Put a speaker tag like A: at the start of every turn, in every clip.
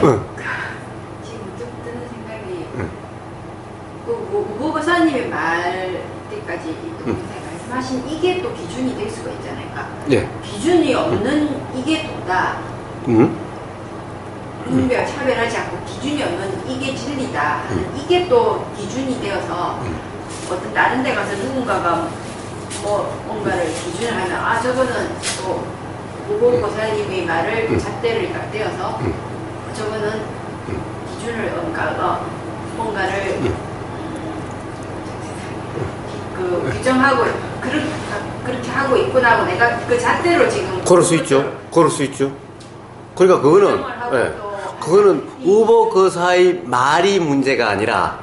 A: 지금 좀 드는 생각이 우보고사님의 말 때까지 동영상에 말씀하신 이게 또 기준이 될 수가 있잖아요.
B: 예.
A: 기준이 없는 이게 도다. 분별 차별하지 않고 기준이 없는 이게 진리다. 이게 또 기준이 되어서 어떤 다른 데 가서 누군가가 뭐 뭔가를 기준을 하면 저거는 또 우보고사님의 말을 잣대를 떼어서 저거는 기준을 뭔가를 규정하고 그렇게 하고 있구나 하고 내가 그 잣대로 지금
B: 그럴 수 있죠. 그럴 수 있죠. 그러니까 그거는 우보거사의 말이 문제가 아니라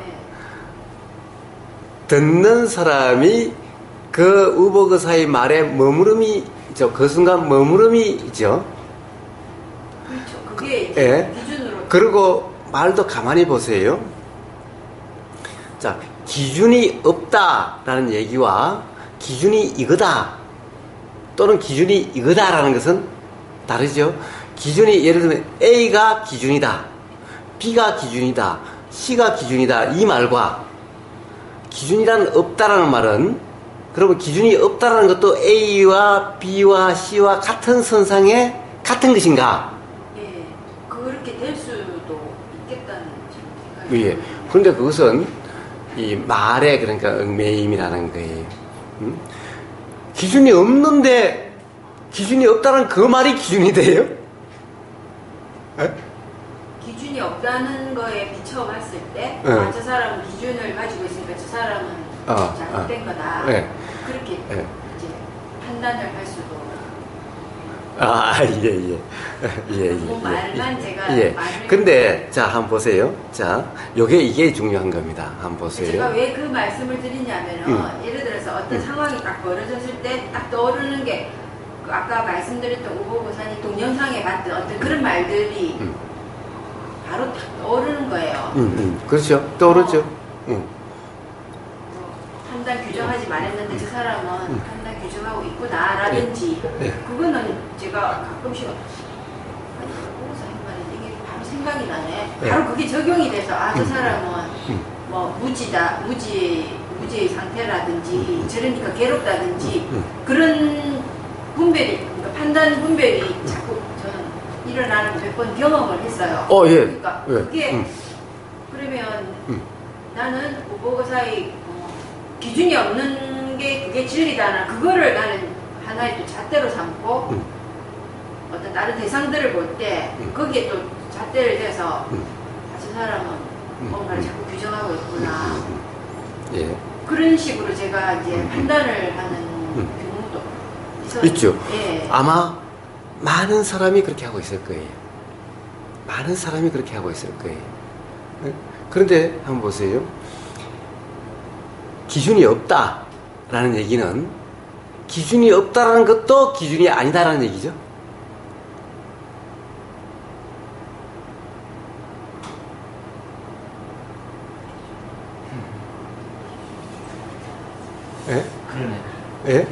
B: 듣는 사람이 그 우보거사의 말에 머무름이 있죠. 그 순간 머무름이 있죠.
A: 그렇죠. 그게 이제 기준으로.
B: 그리고 말도 가만히 보세요. 자, 기준이 없다라는 얘기와 기준이 이거다 또는 기준이 이거다라는 것은 다르죠. 기준이 예를 들면 A가 기준이다, B가 기준이다, C가 기준이다 이 말과 기준이란 없다라는 말은 그러면 기준이 없다라는 것도 A와 B와 C와 같은 선상에 같은 것인가?
A: 예, 그렇게 될 수도 있겠다는 생각이.
B: 예. 그런데 그것은 이 말에 그러니까 얽매임이라는 거예요. 기준이 없는데 기준이 없다는 그 말이 기준이 돼요? 에?
A: 기준이 없다는 거에 비춰봤을 때, 저 사람은 기준을 가지고 있으니까 저 사람은 잘못된 거다. 그렇게 이제 판단을 할 수도. 말만 제가.
B: 근데, 자, 한번 보세요. 자, 이게 중요한 겁니다. 한번 보세요.
A: 제가 왜 그 말씀을 드리냐면은, 예를 들어서 어떤 상황이 딱 벌어졌을 때 딱 떠오르는 게, 아까 말씀드렸던 우보고사님 동영상에 봤던 어떤 그런 말들이 바로 딱 떠오르는 거예요.
B: 그렇죠. 떠오르죠.
A: 판단 규정하지 말했는데 저 사람은 판단 규정하고 있구나라든지 그거는 제가 가끔씩 우보고사님 말이 이게 바로 생각이 나네. 바로 그게 적용이 돼서 저 사람은 뭐 무지의 상태라든지 저러니까 괴롭다든지 그런 분별이, 그러니까 판단 분별이 자꾸 저는 일어나는 몇 번 경험을 했어요. 그러니까 그게 그러면 나는 우보고사의 기준이 없는 게 그게 진리다. 그거를 나는 하나의 또 잣대로 삼고 어떤 다른 대상들을 볼 때 거기에 또 잣대를 대서 저 사람은 뭔가를 자꾸 규정하고 있구나. 그런 식으로 제가 이제 판단을 하는
B: 있죠. 아마 많은 사람이 그렇게 하고 있을 거예요. 많은 사람이 그렇게 하고 있을 거예요. 그런데 한번 보세요. 기준이 없다라는 얘기는 기준이 없다라는 것도 기준이 아니다라는 얘기죠. 그러네.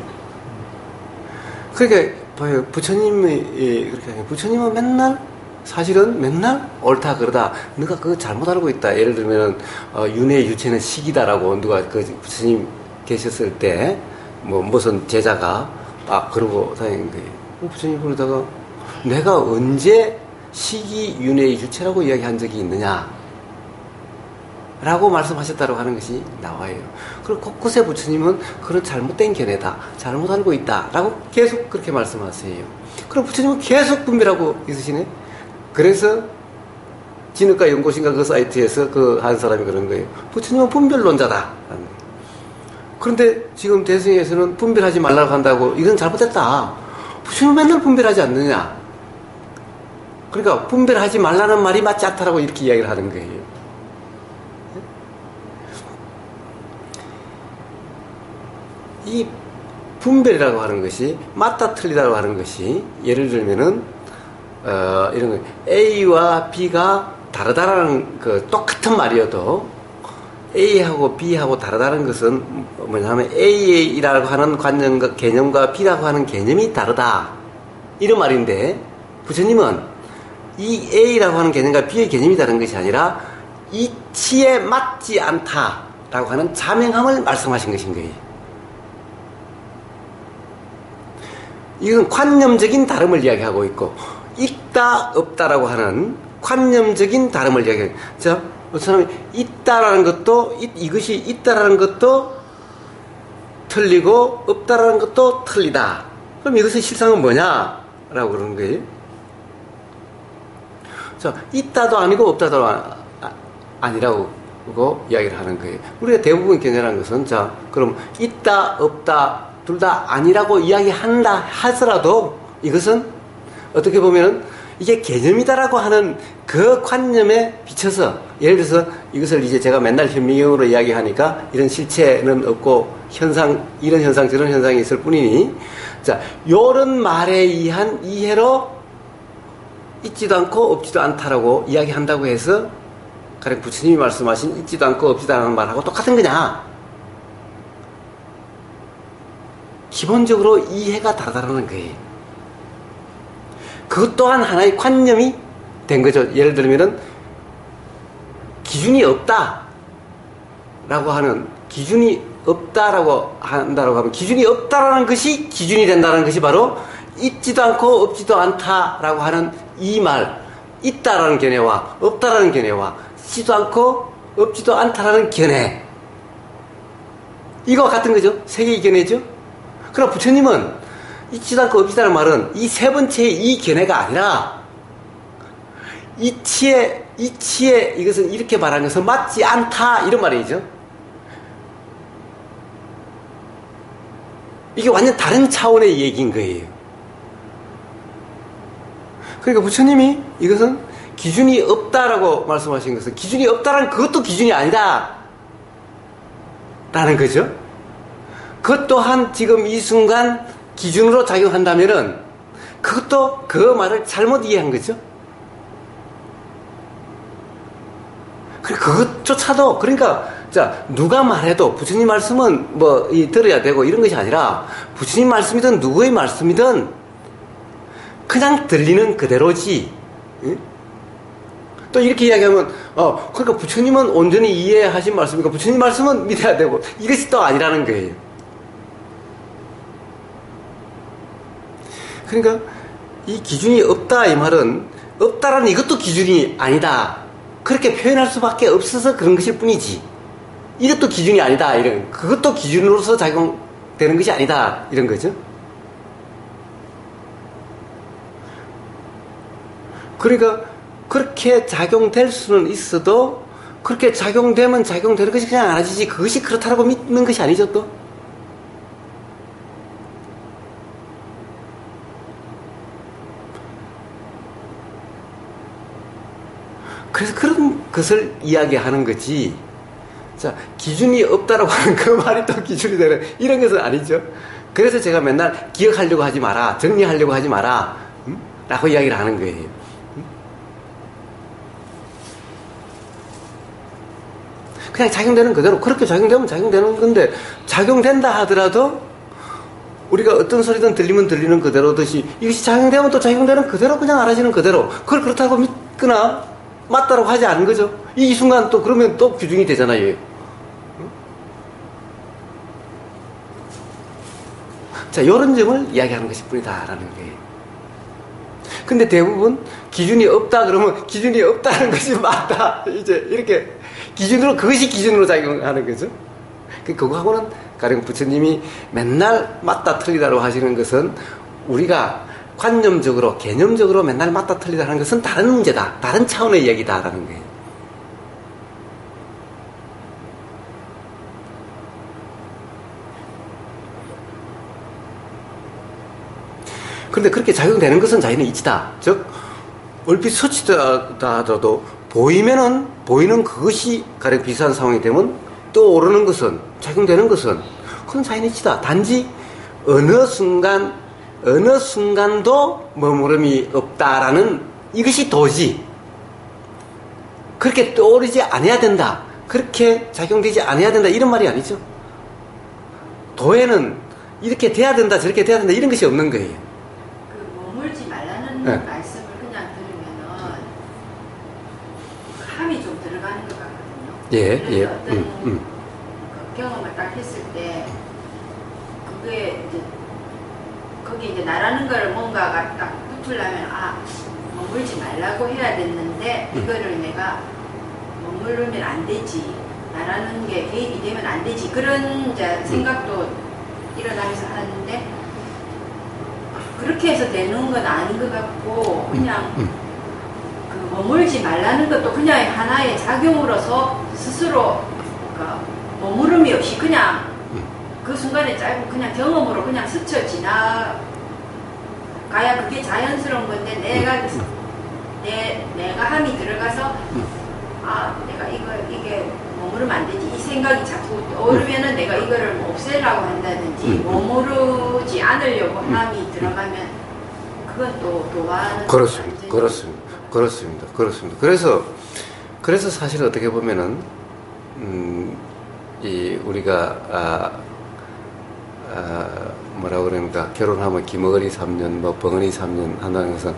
B: 그러니까 봐요. 부처님이 그렇게 하요. 부처님은 사실은 맨날 옳다 그러다 너가 그거 잘못 알고 있다. 예를 들면 윤회 유체는 식이다라고 누가 그 부처님 계셨을 때 무슨 제자가 그러고 다니는 거예요. 부처님 그러다가 내가 언제 식이 윤회 유체라고 이야기한 적이 있느냐 라고 말씀하셨다고 하는 것이 나와요. 그리고 곳곳에 부처님은 그런 잘못된 견해다, 잘못 알고 있다 라고 계속 그렇게 말씀하세요. 그럼 부처님은 계속 분별하고 있으시네. 그래서 진흙과 연꽃인가 그 사이트에서 그 한 사람이 그런 거예요. 부처님은 분별론자다. 그런데 지금 대승에서는 분별하지 말라고 한다고 이건 잘못됐다. 부처님은 맨날 분별하지 않느냐. 그러니까 분별하지 말라는 말이 맞지 않다라고 이렇게 이야기를 하는 거예요. 이 분별이라고 하는 것이 맞다 틀리다고 하는 것이 예를 들면은 이런 거 A와 B가 다르다라는 그 똑같은 말이어도 A하고 B하고 다르다는 것은 뭐냐면 A라고 하는 관념과 개념과 B라고 하는 개념이 다르다 이런 말인데 부처님은 이 A라고 하는 개념과 B의 개념이 다른 것이 아니라 이치에 맞지 않다라고 하는 자명함을 말씀하신 것인 거예요. 이건 관념적인 다름을 이야기하고 있고, 있다 없다라고 하는 관념적인 다름을 이야기해요. 자, 사람이 있다라는 것도 이것이 있다라는 것도 틀리고 없다라는 것도 틀리다. 그럼 이것의 실상은 뭐냐라고 그러는 거예요. 자, 있다도 아니고 없다도 아니라고 이야기를 하는 거예요. 우리가 대부분 견해라는 것은, 자, 그럼 있다 없다 둘 다 아니라고 이야기한다 하더라도 이것은 어떻게 보면 이게 개념이다라고 하는 그 관념에 비춰서, 예를 들어서 이것을 이제 제가 맨날 현미경으로 이야기하니까 이런 실체는 없고 이런 현상 저런 현상이 있을 뿐이니, 자, 요런 말에 의한 이해로 있지도 않고 없지도 않다라고 이야기한다고 해서 가령 부처님이 말씀하신 있지도 않고 없지도 않은 말하고 똑같은 거냐? 기본적으로 이해가 다르다는 거예요. 그것 또한 하나의 관념이 된 거죠. 예를 들면은 기준이 없다라고 하는, 기준이 없다라고 한다라고 하면 기준이 없다라는 것이 기준이 된다는 것이 바로 있지도 않고 없지도 않다라고 하는 이 말, 있다라는 견해와 없다라는 견해와 있지도 않고 없지도 않다라는 견해, 이거와 같은 거죠. 세 개의 견해죠. 그러나 부처님은 있지도 않고 없지다는 말은 이 세 번째의 이 견해가 아니라 이치에 이것은 이렇게 말하는 것은 맞지 않다 이런 말이죠. 이게 완전 다른 차원의 얘기인 거예요. 그러니까 부처님이 이것은 기준이 없다라고 말씀하신 것은 기준이 없다라는 그것도 기준이 아니다 라는 거죠. 그것 또한 지금 이 순간 기준으로 작용한다면은 그것도 그 말을 잘못 이해한 거죠. 그것조차도, 그러니까 자, 누가 말해도 부처님 말씀은 뭐 들어야 되고 이런 것이 아니라 부처님 말씀이든 누구의 말씀이든 그냥 들리는 그대로지. 응? 또 이렇게 이야기하면 그러니까 부처님은 온전히 이해하신 말씀이니까 부처님 말씀은 믿어야 되고, 이것이 또 아니라는 거예요. 그러니까 이 기준이 없다 이 말은 없다라는 이것도 기준이 아니다 그렇게 표현할 수밖에 없어서 그런 것일 뿐이지, 이것도 기준이 아니다 이런, 그것도 기준으로서 작용되는 것이 아니다 이런 거죠. 그러니까 그렇게 작용될 수는 있어도 그렇게 작용되면 작용되는 것이 그냥 알아지지 그것이 그렇다고 믿는 것이 아니죠. 또 그래서 그런 것을 이야기하는 거지. 자, 기준이 없다라고 하는 그 말이 또 기준이 되는 이런 것은 아니죠. 그래서 제가 맨날 기억하려고 하지 마라, 정리하려고 하지 마라, 라고 이야기를 하는 거예요. 그냥 작용되는 그대로, 그렇게 작용되면 작용되는 건데, 작용된다 하더라도 우리가 어떤 소리든 들리면 들리는 그대로듯이 이것이 작용되면 또 작용되는 그대로 그냥 알아지는 그대로, 그걸 그렇다고 믿거나 맞다라고 하지 않은 거죠. 이 순간 또 그러면 또 규정이 되잖아요. 자, 이런 점을 이야기하는 것일 뿐이다라는 거예요. 근데 대부분 기준이 없다 그러면 기준이 없다는 것이 맞다, 이제 이렇게 기준으로, 그것이 기준으로 작용하는 거죠. 그거하고는 가령 부처님이 맨날 맞다 틀리다라고 하시는 것은 우리가 관념적으로, 개념적으로 맨날 맞다 틀리다 하는 것은 다른 문제다, 다른 차원의 이야기다라는 거예요. 그런데 그렇게 작용되는 것은 자기는 이치다. 즉 얼핏 서치다 하더라도 보이는 그것이 가령 비슷한 상황이 되면 떠오르는 것은, 작용되는 것은 그건 자기는 이치다. 단지 어느 순간도 머무름이 없다라는 이것이 도지, 그렇게 떠오르지 않아야 된다, 그렇게 작용되지 않아야 된다 이런 말이 아니죠. 도에는 이렇게 돼야 된다 저렇게 돼야 된다 이런 것이 없는 거예요.
A: 그 머물지 말라는
B: 네.
A: 말씀을 그냥 들으면은 들어가는 것 같거든요.
B: 예, 예.
A: 어떤 그 경험을 딱 했을 때 그게 이제 거기 이제 나라는 걸 뭔가가 딱 붙으려면 머물지 말라고 해야 됐는데 이거를 내가 머무르면 안 되지. 나라는 게 개입이 되면 안 되지. 그런 이제 생각도 일어나면서 하는데 그렇게 해서 되는 건 아닌 것 같고 그냥 그 머물지 말라는 것도 그냥 하나의 작용으로서 스스로 그러니까 머무름이 없이 그냥 그 순간에 짧은 그냥 경험으로 그냥 스쳐 지나가야 그게 자연스러운 건데 내가 함이 들어가서 내가 이게 머무르면 안 되지 이 생각이 자꾸 떠오르면은 내가 이거를 뭐 없애려고 한다든지 머무르지 않으려고 함이 들어가면 그건 또 도와는
B: 그렇습니다. 그래서 사실 어떻게 보면은 우리가 뭐라고 그럽니까 결혼하면 기머거리 3년 뭐 벙어리 3년 한다는 것은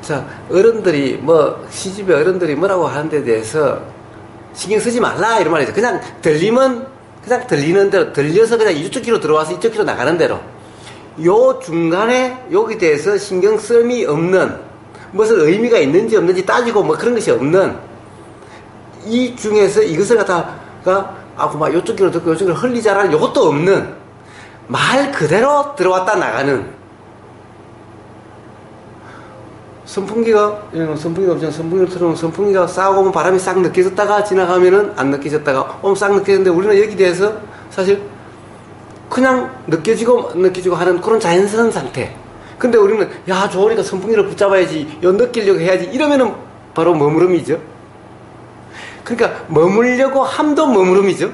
B: 자 어른들이 뭐 시집에 어른들이 뭐라고 하는 데 대해서 신경 쓰지 말라 이런 말이죠. 그냥 들리면 그냥 들리는 대로 들려서 그냥 이쪽 귀로 들어와서 이쪽 귀로 나가는 대로 요 중간에 여기 대해서 신경 쓸미 없는 무슨 의미가 있는지 없는지 따지고 뭐 그런 것이 없는 이 중에서 이것을 갖다가 막 요쪽 귀로 듣고 요쪽 귀로 흘리자라는 요것도 없는 말 그대로 들어왔다 나가는 선풍기가 없잖아. 선풍기를 틀어놓으면 선풍기가 싸고 오면 바람이 싹 느껴졌다가 지나가면은 안 느껴졌다가 싹 느껴졌는데 우리는 여기 대해서 사실 그냥 느껴지고 하는 그런 자연스러운 상태. 근데 우리는 야 좋으니까 선풍기를 붙잡아야지 느끼려고 해야지 이러면은 바로 머무름이죠. 그러니까 머물려고 함도 머무름이죠.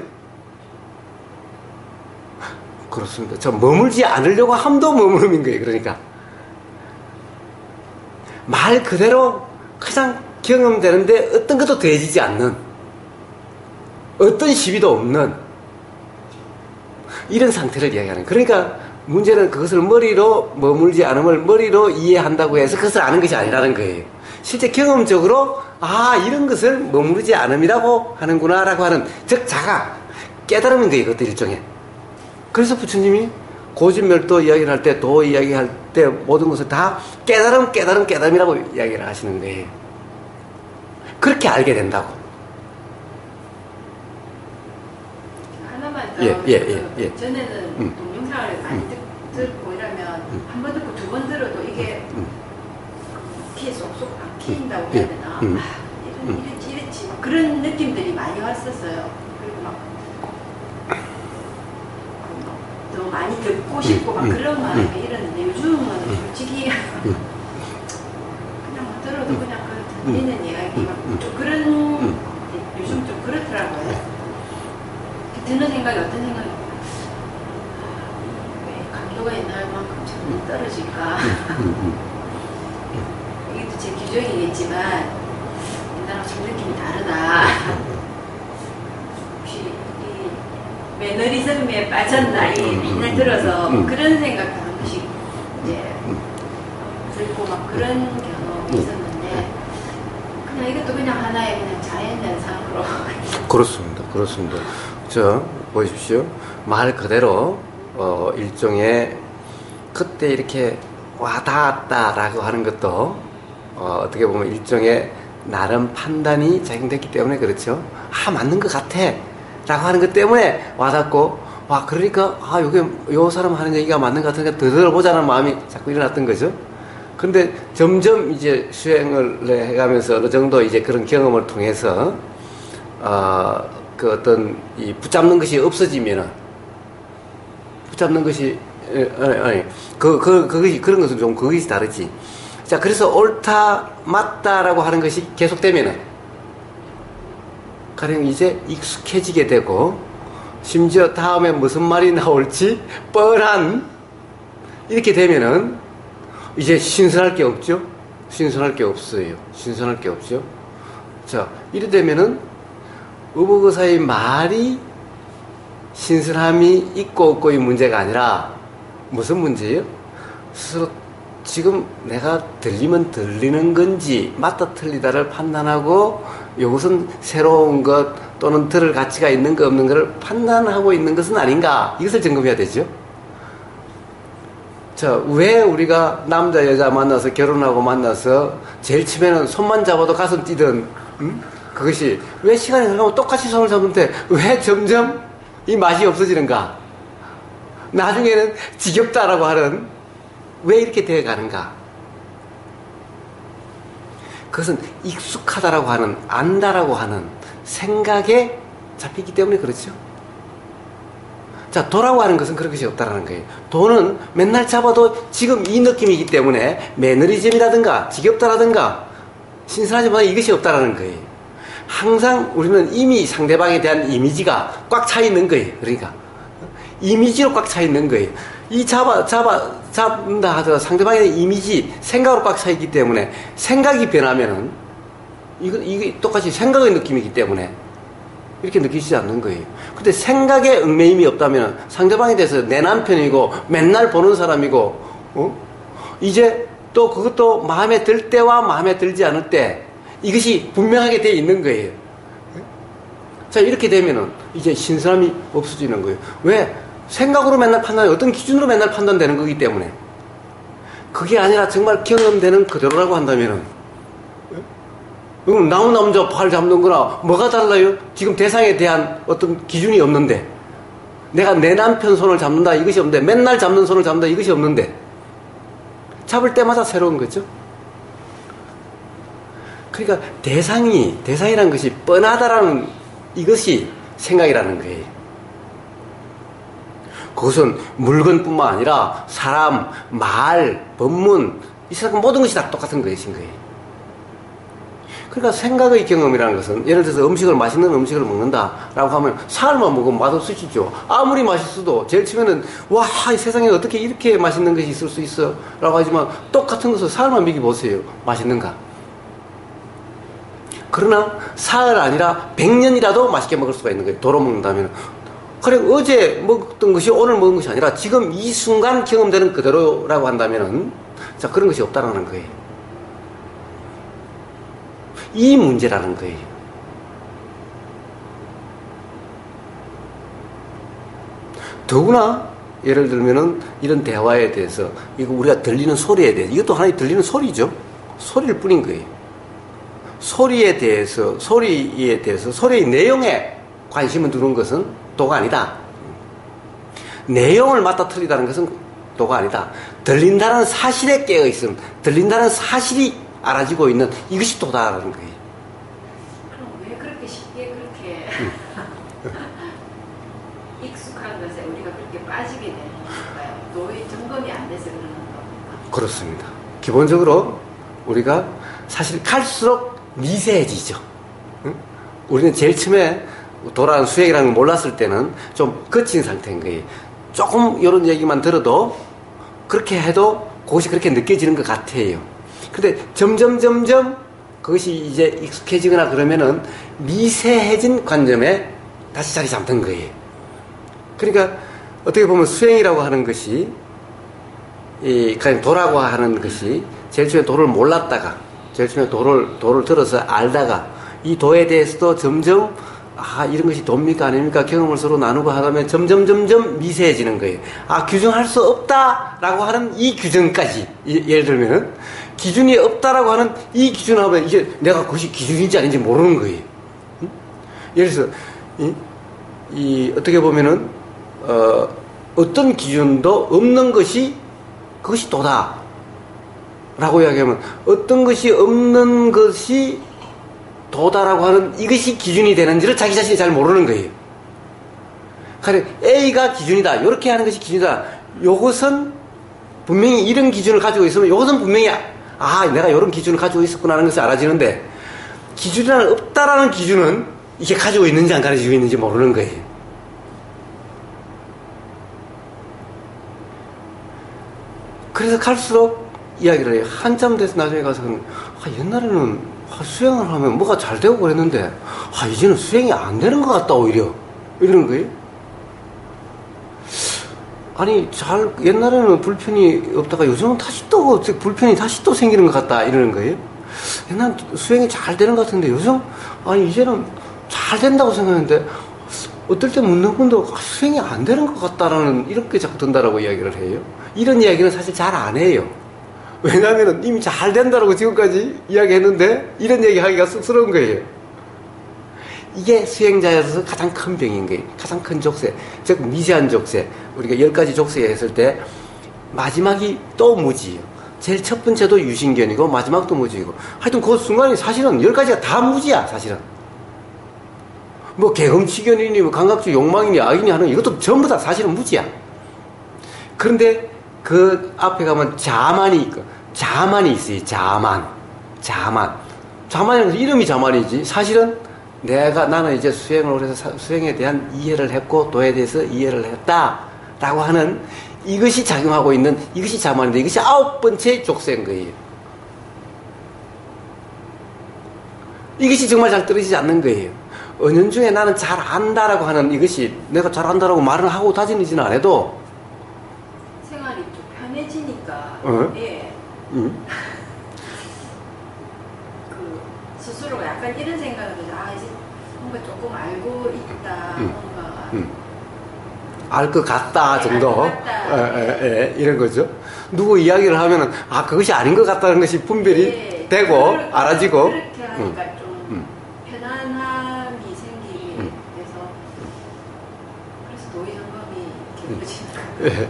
B: 그렇습니다. 저 머물지 않으려고 함도 머무름인 거예요. 그러니까 말 그대로 그냥 경험되는데 어떤 것도 더해지지 않는 어떤 시비도 없는 이런 상태를 이야기하는. 그러니까 문제는 그것을 머리로 머물지 않음을 머리로 이해한다고 해서 그것을 아는 것이 아니라는 거예요. 실제 경험적으로 이런 것을 머무르지 않음이라고 하는구나 라고 하는 즉 자각 깨달음인 거예요. 그것도 일종의. 그래서 부처님이 고진멸도 이야기를 할 때 도 이야기할 때 모든 것을 다 깨달음이라고 이야기를 하시는 거예요. 그렇게 알게 된다고.
A: 하나만 더 전에는 동영상을 많이 듣고 이러면 한 번 듣고 두 번 들어도 이게 귀에 쏙쏙 박힌다고 해야 되나 이렇지 막 그런 느낌들이 많이 왔었어요. 그리고 막 더 많이 듣고 싶고 막 그런 마음이 이러는데 요즘은 솔직히 그냥 뭐 들어도 그냥 그 들리는 이야기 막 좀 그런 요즘 좀 그렇더라고요. 드는 생각이 어떤 생각이 왜 강도가 옛날만큼 좀 떨어질까. 이것도 제 규정이겠지만 옛날하고 좀 느낌이 다르다. 혹시 이 매너리즘에 빠졌나 맨날 들어서 그런 생각도 한 번씩 이제 들고 막 그런 경험이 있었는데 그냥 이것도 그냥 하나의 그냥 자연현상으로
B: 그렇습니다. 자, 보십시오. 말 그대로, 일종의, 그때 이렇게 와닿았다라고 하는 것도, 어떻게 보면 일종의 나름 판단이 작용됐기 때문에 그렇죠. 맞는 것 같아. 라고 하는 것 때문에 와닿고, 그러니까, 요 사람 하는 얘기가 맞는 것 같으니까 더 들어보자는 마음이 자꾸 일어났던 거죠. 근데 점점 이제 수행을 해가면서 어느 정도 이제 그런 경험을 통해서, 그 어떤 이 붙잡는 것이 없어지면은 붙잡는 것이 그것이 그런 것은 좀 그것이 다르지. 자, 그래서 옳다 맞다라고 하는 것이 계속되면은 가령 이제 익숙해지게 되고 심지어 다음에 무슨 말이 나올지 뻔한 이렇게 되면은 이제 신선할 게 없죠. 신선할 게 없어요. 신선할 게 없죠. 자, 이래 되면은 의복의사의 말이 신선함이 있고 없고의 문제가 아니라 무슨 문제예요? 스스로 지금 내가 들리면 들리는 건지 맞다 틀리다를 판단하고 이것은 새로운 것 또는 들을 가치가 있는 거 없는 것을 판단하고 있는 것은 아닌가, 이것을 점검해야 되죠. 자, 왜 우리가 남자 여자 만나서 결혼하고 만나서 제일 처음에는 손만 잡아도 가슴 뛰던 그것이 왜 시간이 흘러가면 똑같이 손을 잡는데 왜 점점 이 맛이 없어지는가, 나중에는 지겹다라고 하는, 왜 이렇게 되어 가는가? 그것은 익숙하다라고 하는, 안다라고 하는 생각에 잡히기 때문에 그렇죠. 자, 도라고 하는 것은 그런 것이 없다라는 거예요. 도는 맨날 잡아도 지금 이 느낌이기 때문에 매너리즘이라든가 지겹다라든가 신선하지 못한 이것이 없다라는 거예요. 항상 우리는 이미 상대방에 대한 이미지가 꽉 차 있는 거예요. 그러니까 이미지로 꽉 차 있는 거예요. 이 잡는다 하더라도 상대방에 대한 이미지, 생각으로 꽉 차 있기 때문에 생각이 변하면은 이게 똑같이 생각의 느낌이기 때문에 이렇게 느끼지 않는 거예요. 근데 생각에 얽매임이 없다면 상대방에 대해서 내 남편이고 맨날 보는 사람이고, 이제 또 그것도 마음에 들 때와 마음에 들지 않을 때 이것이 분명하게 되어 있는 거예요. 자, 이렇게 되면은 이제 신선함이 없어지는 거예요. 왜? 생각으로 맨날 어떤 기준으로 맨날 판단되는 거기 때문에. 그게 아니라 정말 경험되는 그대로라고 한다면은, 나무 남자 팔 잡는 거나 뭐가 달라요? 지금 대상에 대한 어떤 기준이 없는데, 내가 내 남편 손을 잡는다 이것이 없는데, 맨날 잡는 손을 잡는다 이것이 없는데, 잡을 때마다 새로운 거죠. 그러니까 대상이라는 것이 뻔하다라는 이것이 생각이라는 거예요. 그것은 물건뿐만 아니라 사람, 말, 법문, 이 세상 모든 것이 다 똑같은 것인 거예요. 그러니까 생각의 경험이라는 것은, 예를 들어서 맛있는 음식을 먹는다라고 하면 살만 먹으면 맛없으시죠. 아무리 맛있어도 제일 처음에는 와, 이 세상에 어떻게 이렇게 맛있는 것이 있을 수 있어 라고 하지만 똑같은 것을 살만 먹여보세요. 맛있는가? 그러나 사흘 아니라 100년이라도 맛있게 먹을 수가 있는 거예요. 도로 먹는다면. 그래, 어제 먹던 것이 오늘 먹은 것이 아니라 지금 이 순간 경험되는 그대로라고 한다면은, 자, 그런 것이 없다라는 거예요. 이 문제라는 거예요. 더구나 예를 들면은 이런 대화에 대해서, 이거 우리가 들리는 소리에 대해서, 이것도 하나의 들리는 소리죠. 소리일 뿐인 거예요. 소리에 대해서, 소리의 내용에 관심을 두는 것은 도가 아니다. 내용을 맞다 틀리다는 것은 도가 아니다. 들린다는 사실에 깨어 있음, 들린다는 사실이 알아지고 있는 이것이 도다라는 거예요.
A: 그럼 왜 그렇게 쉽게 그렇게 익숙한 것에 우리가 그렇게 빠지게 되는 걸까요? 도의 점검이 안 돼서 그러는 겁니까?
B: 그렇습니다. 기본적으로 우리가 사실 갈수록 미세해지죠. 응? 우리는 제일 처음에 도라는 수행이라는 걸 몰랐을 때는 좀 거친 상태인 거예요. 조금 이런 얘기만 들어도 그렇게 해도 그것이 그렇게 느껴지는 것 같아요. 근데 점점 그것이 이제 익숙해지거나 그러면은 미세해진 관점에 다시 자리 잡는 거예요. 그러니까 어떻게 보면 수행이라고 하는 것이, 그냥 도라고 하는 것이 제일 처음에 도를 몰랐다가, 제일 처음에 도를 들어서 알다가 이 도에 대해서도 점점 이런 것이 돕니까 아닙니까 경험을 서로 나누고 하다면 점점 미세해지는 거예요. 규정할 수 없다라고 하는 이 규정까지, 예를 들면은 기준이 없다라고 하는 이 기준을 하면 이제 내가 그것이 기준인지 아닌지 모르는 거예요. 예를 들어서 어떻게 보면은 어떤 기준도 없는 것이 그것이 도다 라고 이야기하면, 어떤 것이 없는 것이 도다라고 하는 이것이 기준이 되는지를 자기 자신이 잘 모르는 거예요. 그래, A가 기준이다, 이렇게 하는 것이 기준이다, 요것은 분명히 이런 기준을 가지고 있으면 요것은 분명히 내가 이런 기준을 가지고 있었구나 하는 것이 알아지는데, 기준이라는 없다라는 기준은 이게 가지고 있는지 안 가지고 있는지 모르는 거예요. 그래서 갈수록 이야기를 해요. 한참 돼서 나중에 가서 옛날에는 수행을 하면 뭐가 잘 되고 그랬는데 이제는 수행이 안 되는 것 같다 오히려 이러는 거예요. 아니, 옛날에는 불편이 없다가 요즘은 다시 또 불편이 다시 또 생기는 것 같다 이러는 거예요. 옛날 수행이 잘 되는 것 같은데 요즘 아니 이제는 잘 된다고 생각하는데 어떨 때 묻는 분도 수행이 안 되는 것 같다라는 이렇게 자꾸 든다라고 이야기를 해요. 이런 이야기는 사실 잘 안 해요. 왜냐하면 이미 잘 된다라고 지금까지 이야기했는데 이런 얘기 하기가 쑥스러운 거예요. 이게 수행자에서 가장 큰 병인 거예요. 가장 큰 족쇄. 즉 미세한 족쇄. 우리가 10가지 족쇄 했을 때 마지막이 또 무지예요. 제일 첫 번째도 유신견이고 마지막도 무지이고 하여튼 그 순간이 사실은 10가지가 다 무지야 사실은. 뭐 개금치견이니 뭐 감각주 욕망이니 악이니 하는 이것도 전부 다 사실은 무지야. 그런데 그 앞에 가면 자만이 있고 자만이 있어요. 자만이라서 이름이 자만이지 사실은 나는 이제 수행을 오래 해서 수행에 대한 이해를 했고 도에 대해서 이해를 했다라고 하는 이것이 작용하고 있는 이것이 자만인데 이것이 9번째 족쇄인 거예요. 이것이 정말 잘 떨어지지 않는 거예요. 은연중에 나는 잘 안다라고 하는 이것이 내가 잘 안다라고 말을 하고 다니지는 않아도
A: 생활이 좀 편해지니까 예. 그 스스로가 약간 이런 생각을 해서 이제 뭔가 조금 알고 있다 뭔가
B: 알 것 같다 정도
A: 같다.
B: 이런 거죠. 누구 이야기를 하면은 그것이 아닌 것 같다는 것이 분별이 되고 알아지고
A: 그렇게 하니까 좀 편안함이 생기게 돼서 그래서 도의 점검이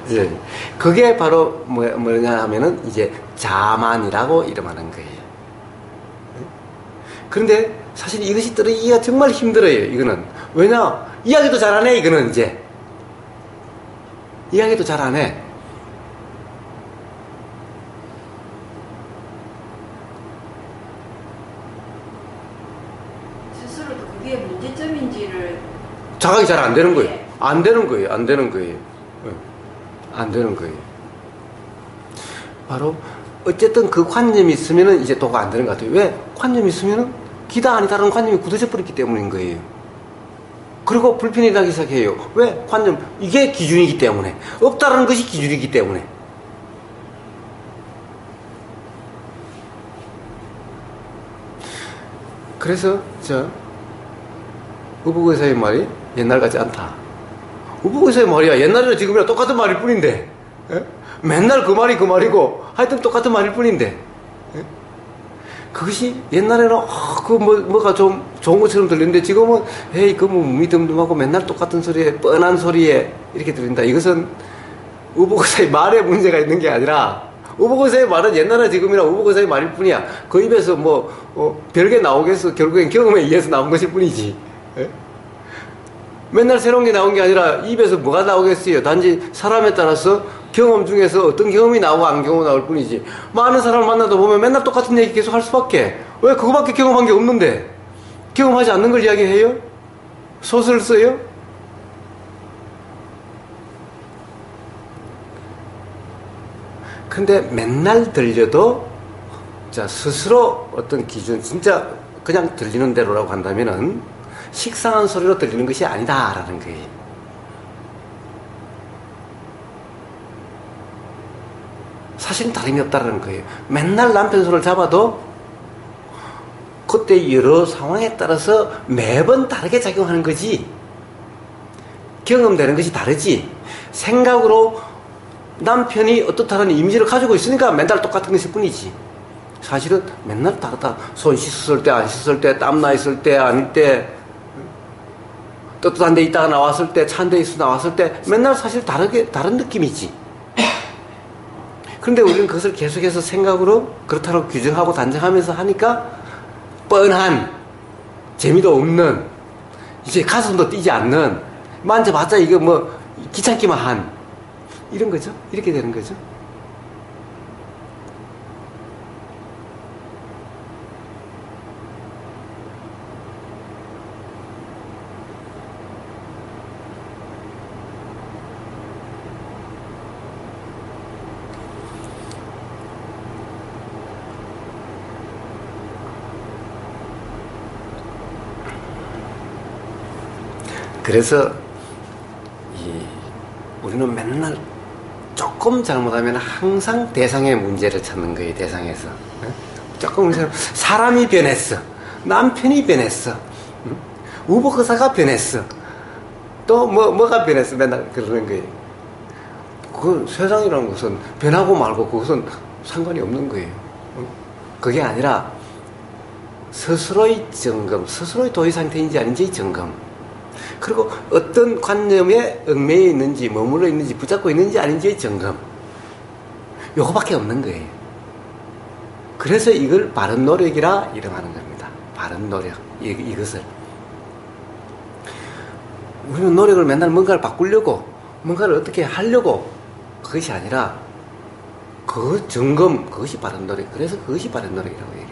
A: 이렇게
B: 그게 바로 뭐냐 하면은 이제 자만이라고 이름하는 거예요. 그런데 사실 이것이 떨어지기가 정말 힘들어요. 이거는 왜냐 이야기도 잘 안 해. 이거는 이제 이야기도 잘 안 해.
A: 스스로도 그게 문제점인지를
B: 자각이 잘 안 되는 거예요. 안 되는 거예요. 안 되는 거예요. 안 되는 거예요. 바로 어쨌든 그 관념이 있으면은 이제 도가 안 되는 것 같아요. 왜? 관념이 있으면은 기다 아니다라는 관념이 굳어져 버렸기 때문인 거예요. 그리고 불편이 나기 시작해요. 왜? 관념. 이게 기준이기 때문에. 없다라는 것이 기준이기 때문에. 그래서 우북의사의 말이 옛날 같지 않다. 우북의사의 말이야 옛날이나 지금이나 똑같은 말일 뿐인데 맨날 그 말이 그 말이고 하여튼 똑같은 말일 뿐인데 그것이 옛날에는 뭐가 좀 좋은 것처럼 들리는데 지금은 에이 그 뭐 무미듬듬하고 맨날 똑같은 소리에 뻔한 소리에 이렇게 들린다. 이것은 우북의사의 말에 문제가 있는 게 아니라 우북의사의 말은 옛날이나 지금이나 우북의사의 말일 뿐이야. 그 입에서 별게 나오겠어. 결국엔 경험에 의해서 나온 것일 뿐이지. 맨날 새로운 게 나온 게 아니라 입에서 뭐가 나오겠어요. 단지 사람에 따라서 경험 중에서 어떤 경험이 나오고 안 경험이 나올 뿐이지. 많은 사람을 만나다 보면 맨날 똑같은 얘기 계속 할 수밖에. 왜? 그거밖에 경험한 게 없는데. 경험하지 않는 걸 이야기해요? 소설 써요? 근데 맨날 들려도 스스로 어떤 기준 진짜 그냥 들리는 대로라고 한다면은 식상한 소리로 들리는 것이 아니다라는 거예요. 사실은 다름이 없다라는 거예요. 맨날 남편 손을 잡아도 그때 여러 상황에 따라서 매번 다르게 작용하는 거지. 경험되는 것이 다르지. 생각으로 남편이 어떻다는 이미지를 가지고 있으니까 맨날 똑같은 것일 뿐이지. 사실은 맨날 다르다. 손 씻었을 때, 안 씻었을 때, 땀나 있을 때, 아닐 때, 떳떳한 데 있다가 나왔을 때, 찬 데 있어 나왔을 때, 맨날 사실 다른 느낌이지. 그런데 우리는 그것을 계속해서 생각으로 그렇다고 규정하고 단정하면서 하니까 뻔한, 재미도 없는, 이제 가슴도 뛰지 않는, 만져봤자 이거 귀찮기만 한, 이런 거죠. 이렇게 되는 거죠. 그래서 우리는 맨날 조금 잘못하면 항상 대상의 문제를 찾는 거예요. 대상에서. 조금 사람이 변했어. 남편이 변했어. 우버거사가 변했어. 또 뭐가 변했어. 맨날 그러는 거예요. 그 세상이라는 것은 변하고 말고 그것은 상관이 없는 거예요. 그게 아니라 스스로의 점검, 스스로의 도의 상태인지 아닌지 점검. 그리고 어떤 관념에 얽매여 있는지, 머물러 있는지, 붙잡고 있는지 아닌지의 점검. 요거밖에 없는 거예요. 그래서 이걸 바른 노력이라 이름하는 겁니다. 바른 노력. 이것을. 우리는 노력을 맨날 뭔가를 바꾸려고, 뭔가를 어떻게 하려고, 그것이 아니라, 그 점검, 그것이 바른 노력. 그래서 그것이 바른 노력이라고 얘기해요.